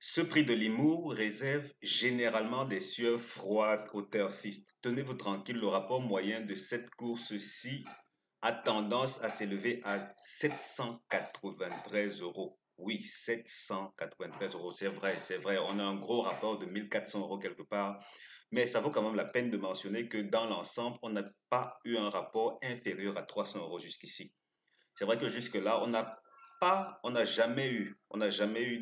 Ce prix de Limoux réserve généralement des sueurs froides aux turfistes. Tenez-vous tranquille, le rapport moyen de cette course-ci a tendance à s'élever à 793 euros. Oui, 793 euros, c'est vrai, c'est vrai. On a un gros rapport de 1400 euros quelque part, mais ça vaut quand même la peine de mentionner que dans l'ensemble, on n'a pas eu un rapport inférieur à 300 euros jusqu'ici. C'est vrai que jusque-là, on n'a jamais eu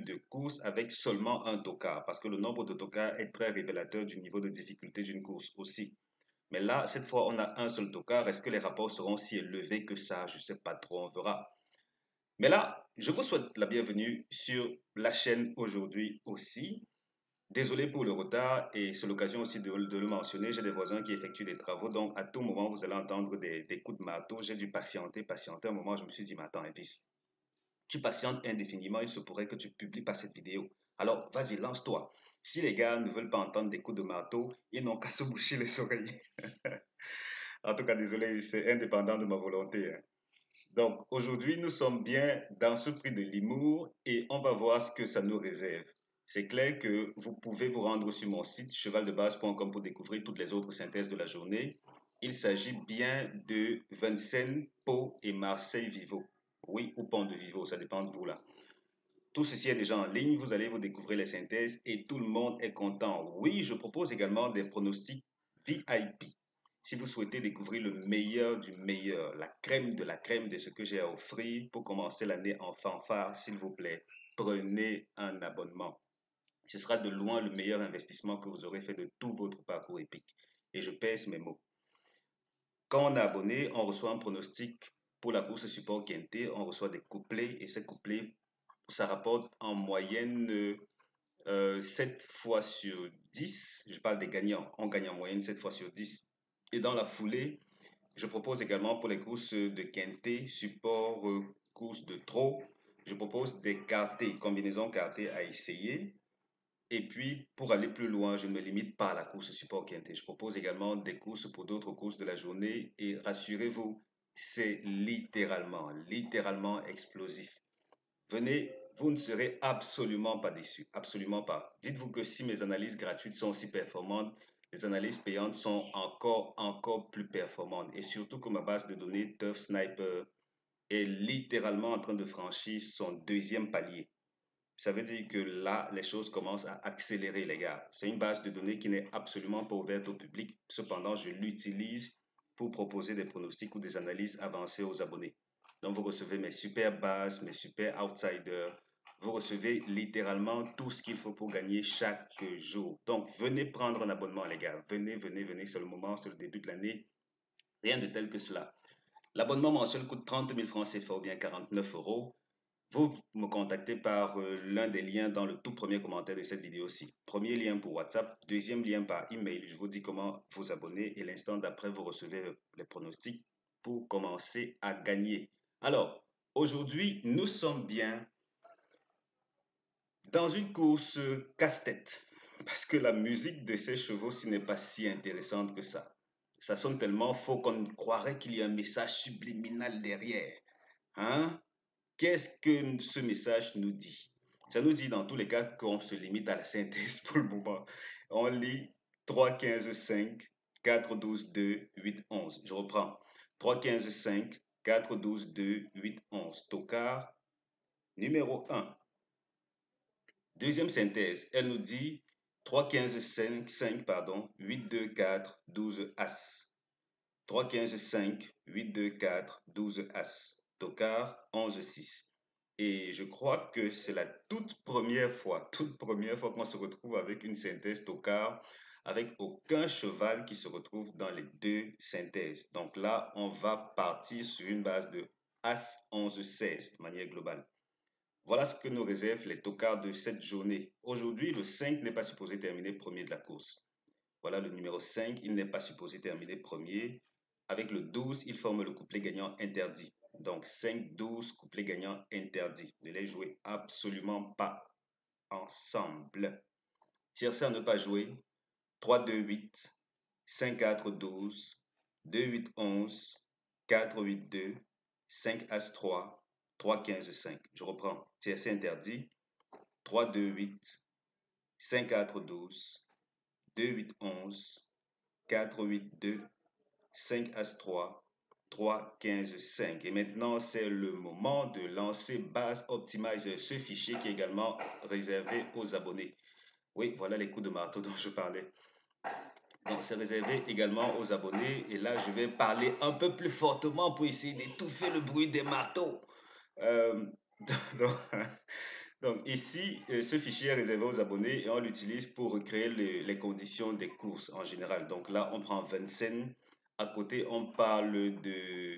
de course avec seulement un tocard, parce que le nombre de tocards est très révélateur du niveau de difficulté d'une course aussi. Mais là, cette fois, on a un seul tocard. Est-ce que les rapports seront si élevés que ça? Je ne sais pas trop, on verra. Mais là, je vous souhaite la bienvenue sur la chaîne aujourd'hui aussi. Désolé pour le retard et c'est l'occasion aussi de le mentionner. J'ai des voisins qui effectuent des travaux, donc à tout moment, vous allez entendre des coups de marteau. J'ai dû patienter, patienter. À un moment, je me suis dit, mais attends, Elvis, tu patientes indéfiniment, il se pourrait que tu ne publies pas cette vidéo. Alors, vas-y, lance-toi. Si les gars ne veulent pas entendre des coups de marteau, ils n'ont qu'à se boucher les oreilles. En tout cas, désolé, c'est indépendant de ma volonté, hein. Donc, aujourd'hui, nous sommes bien dans ce prix de l'humour et on va voir ce que ça nous réserve. C'est clair que vous pouvez vous rendre sur mon site chevaldebase.com pour découvrir toutes les autres synthèses de la journée. Il s'agit bien de Vincennes, Pau et Marseille Vivo. Oui, ou Pont de Vivo, ça dépend de vous là. Tout ceci est déjà en ligne, vous allez vous découvrir les synthèses et tout le monde est content. Oui, je propose également des pronostics VIP. Si vous souhaitez découvrir le meilleur du meilleur, la crème de la crème de ce que j'ai à offrir pour commencer l'année en fanfare, s'il vous plaît, prenez un abonnement. Ce sera de loin le meilleur investissement que vous aurez fait de tout votre parcours épique. Et je pèse mes mots. Quand on est abonné, on reçoit un pronostic pour la course support quinté, on reçoit des couplets et ces couplets, ça rapporte en moyenne 7 fois sur 10. Je parle des gagnants. On gagne en moyenne 7 fois sur 10. Et dans la foulée, je propose également pour les courses de quinté, support, courses de trot, je propose des quartés, combinaisons quartées à essayer. Et puis, pour aller plus loin, je ne me limite pas à la course support quintet. Je propose également des courses pour d'autres courses de la journée. Et rassurez-vous, c'est littéralement explosif. Venez, vous ne serez absolument pas déçus. Absolument pas. Dites-vous que si mes analyses gratuites sont aussi performantes, les analyses payantes sont encore plus performantes. Et surtout que ma base de données Turf Sniper est littéralement en train de franchir son deuxième palier. Ça veut dire que là, les choses commencent à accélérer, les gars. C'est une base de données qui n'est absolument pas ouverte au public. Cependant, je l'utilise pour proposer des pronostics ou des analyses avancées aux abonnés. Donc, vous recevez mes super bases, mes super outsiders. Vous recevez littéralement tout ce qu'il faut pour gagner chaque jour. Donc, venez prendre un abonnement, les gars. Venez. C'est le moment, c'est le début de l'année. Rien de tel que cela. L'abonnement mensuel coûte 30 000 francs CFA ou bien 49 euros. Vous me contactez par l'un des liens dans le tout premier commentaire de cette vidéo-ci. Premier lien pour WhatsApp, deuxième lien par email. Je vous dis comment vous abonner et l'instant d'après, vous recevez les pronostics pour commencer à gagner. Alors, aujourd'hui, nous sommes bien dans une course casse-tête parce que la musique de ces chevaux-ci n'est pas si intéressante que ça. Ça sonne tellement faux qu'on croirait qu'il y a un message subliminal derrière. Hein? Qu'est-ce que ce message nous dit? Ça nous dit dans tous les cas qu'on se limite à la synthèse pour le moment. On lit 3, 15, 5, 4, 12, 2, 8, 11. Je reprends. 3, 15, 5, 4, 12, 2, 8, 11. Tocard numéro 1. Deuxième synthèse, elle nous dit 3, 15, 5, 5 pardon, 8, 2, 4, 12 As. 3, 15, 5, 8, 2, 4, 12 As. Tocard 11, 6. Et je crois que c'est la toute première fois qu'on se retrouve avec une synthèse tocard, avec aucun cheval qui se retrouve dans les deux synthèses. Donc là, on va partir sur une base de As 11, 16 de manière globale. Voilà ce que nous réservent les tocards de cette journée. Aujourd'hui, le 5 n'est pas supposé terminer premier de la course. Voilà le numéro 5, il n'est pas supposé terminer premier. Avec le 12, il forme le couplet gagnant interdit. Donc 5, 12, couplet gagnant interdit. Ne les jouez absolument pas ensemble. Tiercé à ne pas jouer. 3, 2, 8, 5, 4, 12, 2, 8, 11, 4, 8, 2, 5, As 3, 3, 15, 5. Je reprends. Tiercé interdit. 3, 2, 8, 5-4, 12, 2-8, 11, 4-8, 2, 5 As 3, 3, 15, 5. Et maintenant, c'est le moment de lancer Base Optimizer, ce fichier qui est également réservé aux abonnés. Oui, voilà les coups de marteau dont je parlais. Donc, c'est réservé également aux abonnés. Et là, je vais parler un peu plus fortement pour essayer d'étouffer le bruit des marteaux. Euh, donc, donc, ici, ce fichier est réservé aux abonnés et on l'utilise pour recréer les conditions des courses en général. Donc là, on prend Vincennes. À côté, on parle de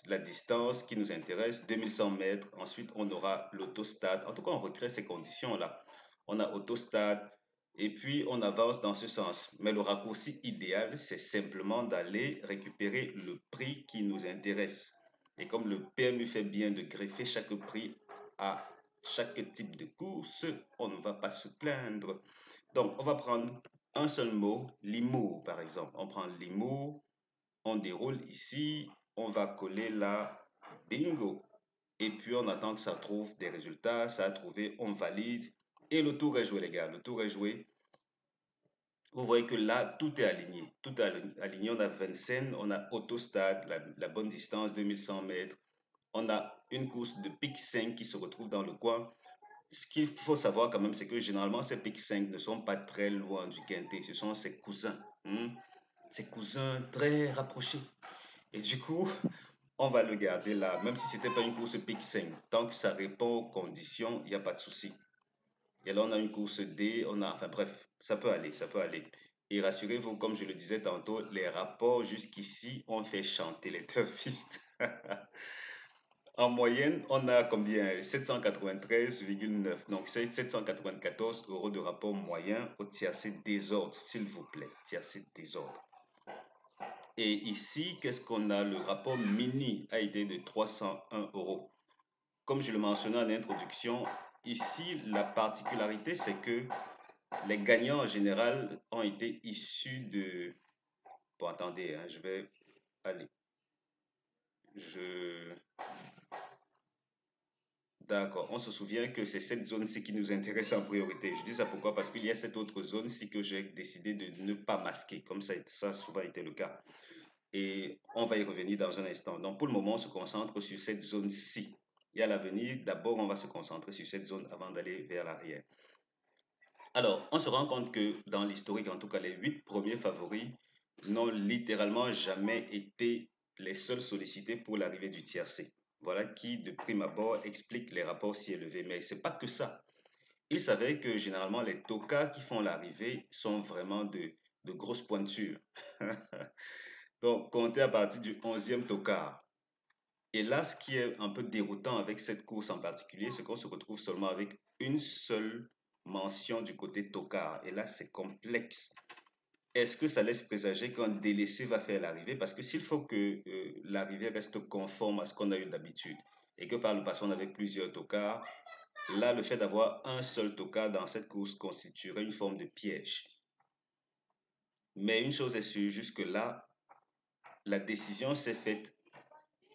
la distance qui nous intéresse, 2100 mètres. Ensuite, on aura l'autostade. En tout cas, on recrée ces conditions-là. On a autostade et puis on avance dans ce sens. Mais le raccourci idéal, c'est simplement d'aller récupérer le prix qui nous intéresse. Et comme le PMU fait bien de greffer chaque prix à chaque type de course, on ne va pas se plaindre. Donc, on va prendre un seul mot, Limours par exemple. On prend Limours, on déroule ici, on va coller là, bingo. Et puis on attend que ça trouve des résultats, ça a trouvé, on valide. Et le tour est joué les gars, le tour est joué. Vous voyez que là, tout est aligné. Tout est aligné, on a Vincennes, on a Autostade, la bonne distance, 2100 mètres. On a une course de pic 5 qui se retrouve dans le coin. Ce qu'il faut savoir quand même, c'est que généralement, ces pic 5 ne sont pas très loin du quintet. Ce sont ses cousins. Ses cousins très rapprochés. Et du coup, on va le garder là, même si c'était pas une course pic 5. Tant que ça répond aux conditions, il n'y a pas de souci. Et là, on a une course D, on a, enfin bref, ça peut aller, ça peut aller. Et rassurez-vous, comme je le disais tantôt, les rapports jusqu'ici ont fait chanter les turfistes. En moyenne, on a combien? 793,9. Donc, c'est 794 euros de rapport moyen au tiercé désordre, s'il vous plaît. Tiercé désordre. Et ici, qu'est-ce qu'on a? Le rapport mini a été de 301 euros. Comme je le mentionnais en introduction, ici, la particularité, c'est que les gagnants en général ont été issus de... Bon, attendez, hein, je vais... Allez. Je... D'accord. On se souvient que c'est cette zone-ci qui nous intéresse en priorité. Je dis ça pourquoi? Parce qu'il y a cette autre zone-ci que j'ai décidé de ne pas masquer, comme ça a souvent été le cas. Et on va y revenir dans un instant. Donc, pour le moment, on se concentre sur cette zone-ci. Et à l'avenir, d'abord, on va se concentrer sur cette zone avant d'aller vers l'arrière. Alors, on se rend compte que dans l'historique, en tout cas, les 8 premiers favoris n'ont littéralement jamais été les seuls sollicités pour l'arrivée du tiercé. Voilà qui, de prime abord, explique les rapports si élevés. Mais c'est pas que ça. Il s'avère que généralement, les tokas qui font l'arrivée sont vraiment de grosses pointures. Donc, comptez à partir du 11e tocard. Et là, ce qui est un peu déroutant avec cette course en particulier, c'est qu'on se retrouve seulement avec une seule mention du côté tocard. Et là, c'est complexe. Est-ce que ça laisse présager qu'un délaissé va faire l'arrivée? Parce que s'il faut que l'arrivée reste conforme à ce qu'on a eu d'habitude et que par le passé on avait plusieurs tocards, là, le fait d'avoir un seul tocard dans cette course constituerait une forme de piège. Mais une chose est sûre, jusque-là, la décision s'est faite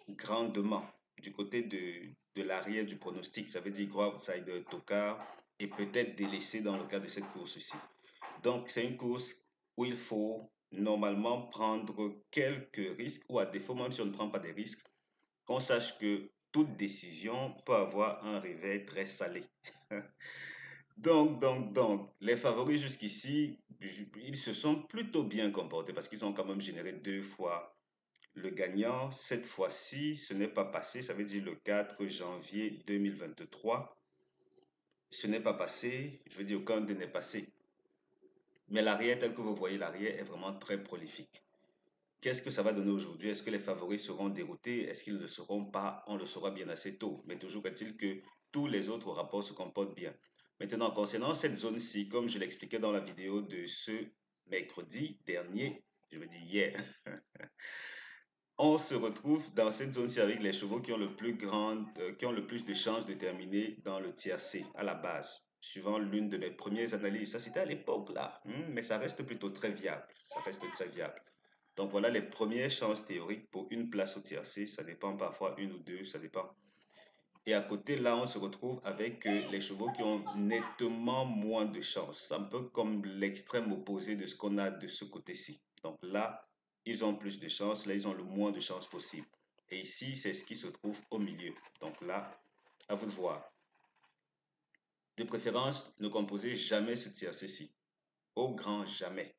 grandement du côté de l'arrière du pronostic. Ça veut dire gros outsider tocard et peut-être délaissé dans le cas de cette course-ci. Donc, c'est une course où il faut normalement prendre quelques risques, ou à défaut, même si on ne prend pas des risques, qu'on sache que toute décision peut avoir un réveil très salé. Donc, les favoris jusqu'ici, ils se sont plutôt bien comportés parce qu'ils ont quand même généré 2 fois le gagnant. Cette fois-ci, ce n'est pas passé, ça veut dire le 4 janvier 2023. Ce n'est pas passé, je veux dire aucun d'eux n'est passé. Mais l'arrière, tel que vous voyez, l'arrière est vraiment très prolifique. Qu'est-ce que ça va donner aujourd'hui? Est-ce que les favoris seront déroutés? Est-ce qu'ils ne le seront pas? On le saura bien assez tôt. Mais toujours est-il que tous les autres rapports se comportent bien. Maintenant, concernant cette zone-ci, comme je l'expliquais dans la vidéo de ce mercredi dernier, je veux dire hier, on se retrouve dans cette zone-ci avec les chevaux qui ont qui ont le plus de chances de terminer dans le tiercé à la base, suivant l'une de mes premières analyses. Ça, c'était à l'époque là, mais ça reste plutôt très viable. Ça reste très viable. Donc voilà les premières chances théoriques pour une place au tiercé. Ça dépend parfois une ou deux, ça dépend. Et à côté, là, on se retrouve avec les chevaux qui ont nettement moins de chance. C'est un peu comme l'extrême opposé de ce qu'on a de ce côté-ci. Donc là, ils ont plus de chance. Là, ils ont le moins de chance possible. Et ici, c'est ce qui se trouve au milieu. Donc là, à vous de voir. De préférence, ne composez jamais ce tiercé-ci. Au grand jamais.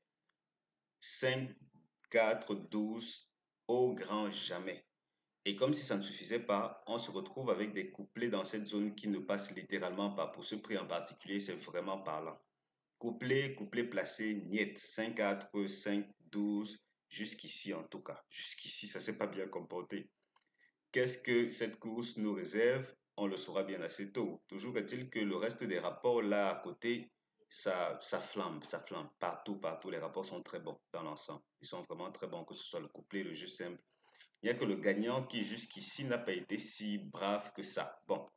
5, 4, 12, au grand jamais. Et comme si ça ne suffisait pas, on se retrouve avec des couplets dans cette zone qui ne passent littéralement pas. Pour ce prix en particulier, c'est vraiment parlant. Couplet, couplet placé, niet. 5, 4, 5, 12, jusqu'ici en tout cas. Jusqu'ici, ça ne s'est pas bien comporté. Qu'est-ce que cette course nous réserve? On le saura bien assez tôt. Toujours est-il que le reste des rapports là à côté, ça flambe, ça flambe. Partout, partout, les rapports sont très bons dans l'ensemble. Ils sont vraiment très bons, que ce soit le couplet, le jeu simple. Il n'y a que le gagnant qui jusqu'ici n'a pas été si brave que ça. Bon,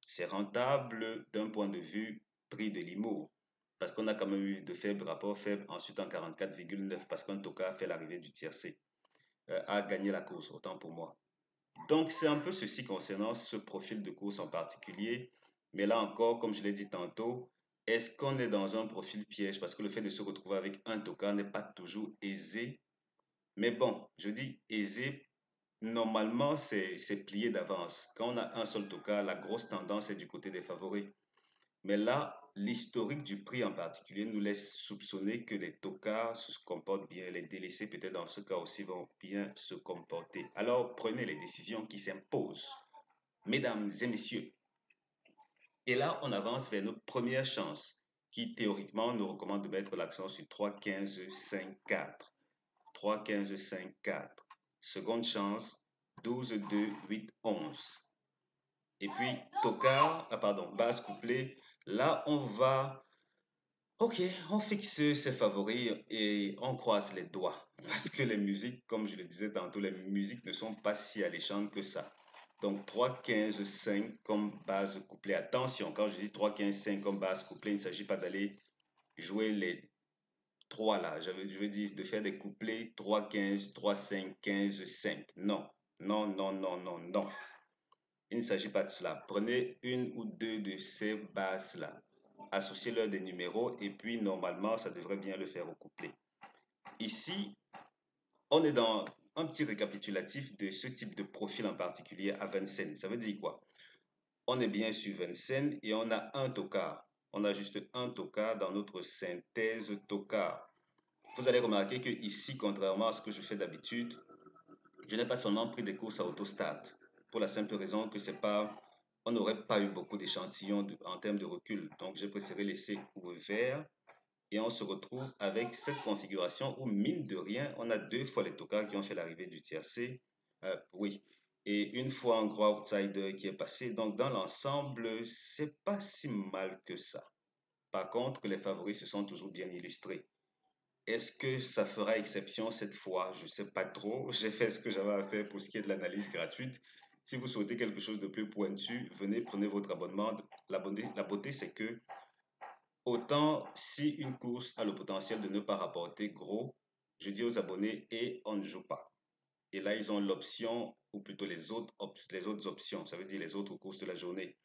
c'est rentable d'un point de vue prix de l'IMO, parce qu'on a quand même eu de faibles rapports faibles, ensuite en 44,9, parce qu'un Toka a fait l'arrivée du tiercé, a gagné la course, autant pour moi. Donc c'est un peu ceci concernant ce profil de course en particulier, mais là encore, comme je l'ai dit tantôt, est-ce qu'on est dans un profil piège? Parce que le fait de se retrouver avec un Toka n'est pas toujours aisé, mais bon, je dis aisé. Normalement, c'est plié d'avance. Quand on a un seul toka, la grosse tendance est du côté des favoris. Mais là, l'historique du prix en particulier nous laisse soupçonner que les tokas se comportent bien. Les délaissés, peut-être dans ce cas aussi, vont bien se comporter. Alors, prenez les décisions qui s'imposent, mesdames et messieurs. Et là, on avance vers nos premières chances, qui théoriquement nous recommandent de mettre l'accent sur 3, 15, 5, 4. 3, 15, 5, 4. Seconde chance, 12, 2, 8, 11. Et puis, tocard, basse couplée. Là, on va, ok, on fixe ses favoris et on croise les doigts. Parce que les musiques, comme je le disais tantôt, les musiques ne sont pas si alléchantes que ça. Donc, 3, 15, 5 comme base couplée. Attention, quand je dis 3, 15, 5 comme base couplée, il ne s'agit pas d'aller jouer les 3 là. Je veux dire de faire des couplets 3, 15, 3, 5, 15, 5. Non, non, non, non, non, non. Il ne s'agit pas de cela. Prenez une ou deux de ces bases-là. Associez-leur des numéros et puis normalement, ça devrait bien le faire au couplet. Ici, on est dans un petit récapitulatif de ce type de profil en particulier à Vincennes. Ça veut dire quoi? On est bien sur Vincennes et on a un tocard. On a juste un tocard dans notre synthèse tocard. Vous allez remarquer que ici, contrairement à ce que je fais d'habitude, je n'ai pas seulement pris des courses à autostart. Pour la simple raison que c'est pas, on n'aurait pas eu beaucoup d'échantillons en termes de recul. Donc, j'ai préféré laisser ouvert et on se retrouve avec cette configuration où, mine de rien, on a deux fois les tocards qui ont fait l'arrivée du tiercé. Oui. Et une fois un gros outsider qui est passé. Donc, dans l'ensemble, c'est pas si mal que ça. Par contre, les favoris se sont toujours bien illustrés. Est-ce que ça fera exception cette fois? Je ne sais pas trop. J'ai fait ce que j'avais à faire pour ce qui est de l'analyse gratuite. Si vous souhaitez quelque chose de plus pointu, venez, prenez votre abonnement. La beauté, c'est que autant si une course a le potentiel de ne pas rapporter gros, je dis aux abonnés et on ne joue pas. Et là, ils ont l'option, ou plutôt les autres options, ça veut dire les autres courses de la journée.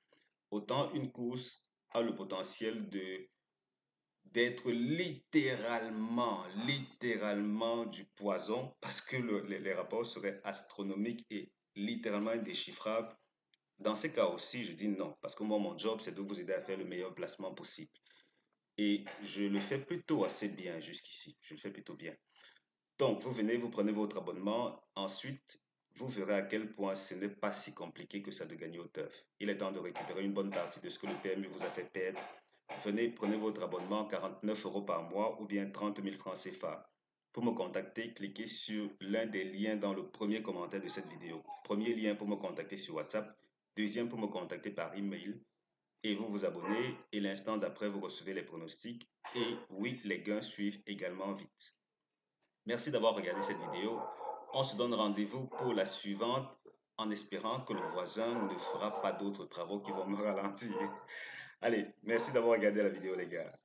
Autant une course a le potentiel d'être littéralement du poison, parce que les rapports seraient astronomiques et littéralement indéchiffrables. Dans ces cas aussi, je dis non, parce que moi, mon job, c'est de vous aider à faire le meilleur placement possible. Et je le fais plutôt assez bien jusqu'ici. Je le fais plutôt bien. Donc, vous venez, vous prenez votre abonnement. Ensuite, vous verrez à quel point ce n'est pas si compliqué que ça de gagner au teuf. Il est temps de récupérer une bonne partie de ce que le PMU vous a fait perdre. Venez, prenez votre abonnement, 49 € par mois ou bien 30 000 francs CFA. Pour me contacter, cliquez sur l'un des liens dans le premier commentaire de cette vidéo. Premier lien pour me contacter sur WhatsApp. Deuxième pour me contacter par email. Et vous vous abonnez et l'instant d'après, vous recevez les pronostics. Et oui, les gains suivent également vite. Merci d'avoir regardé cette vidéo. On se donne rendez-vous pour la suivante en espérant que le voisin ne fera pas d'autres travaux qui vont me ralentir. Allez, merci d'avoir regardé la vidéo les gars.